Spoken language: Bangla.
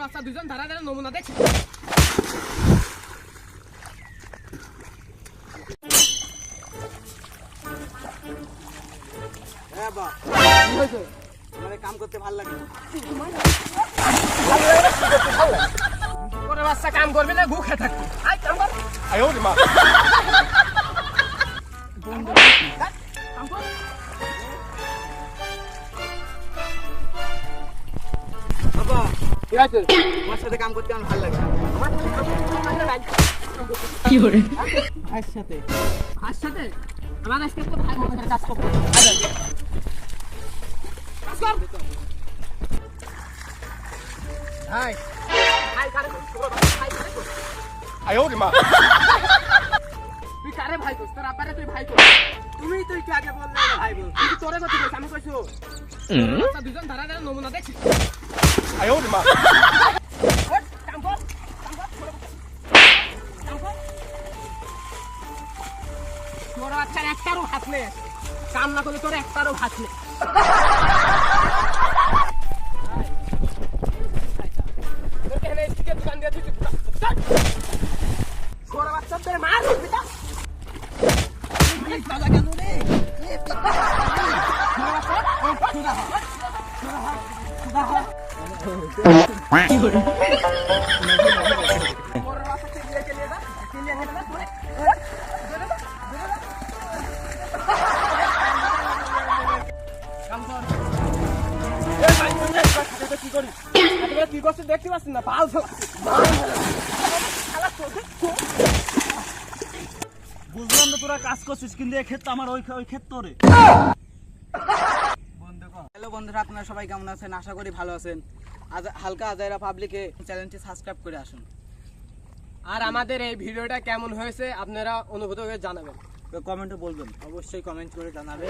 বাচ্চা দুজন ধারা ধারা নমুনা দেখছি। কাম করতে ভালো লাগে ওরে বাচ্চা কাম করবি না গু খেয়ে থাকবি। আয় কাম কর। কাম কর। বাবা ঠিক আছে তোমার সাথে কাম করতে আমার ভালো লাগে কি করে ভাইয়ের সাথে ভাইয়ের সাথে আমার আজকে তো ভাই মনে করে কাজ করবো। কাজ কর। ভাই ভাই কারে করিস? তোর ভাই কারে করিস? তুই কারে ভাই করিস? তোর আব্বারে তুই ভাই করিস। তুমিই তো একটু আগে বললে ভাই বল তুই তোরে কথা কইছ আমি কইছো বাচ্চা দুজন ধারা ধারা নমুনা দেখছি। কাম কর। তোর বাচ্চার একটারও হাত নেই। কাম না করলে তোর একটারও হাত নেই। তোকে এনে স্টিকে দোকান দিয়ে দিচ্ছি। তোর বাচ্চা তোর মার পিতা। দাদা কেন রে তোর বাচ্চাকে দিয়ে চলে যা। চলে হেঁটে না তোরে। কাম কর। কি করিস? কি করছিস দেখতে পাচ্ছিস না? পাল বুঝলাম না তোরা কাজ করছিস কিন্তু এই ক্ষেত্রে আমার ওই ক্ষেত্রে রে হ্যালো বন্ধুরা, আপনারা সবাই কেমন আছেন? আশা করি ভালো আছেন। হালকা আজাইরা পাবলিকে চ্যানেলটি সাবস্ক্রাইব করে আসুন। আর আমাদের এই ভিডিওটা কেমন হয়েছে আপনারা অনুভূত হয়ে জানাবেন। কমেন্টে বলবেন, অবশ্যই কমেন্ট করে জানাবেন।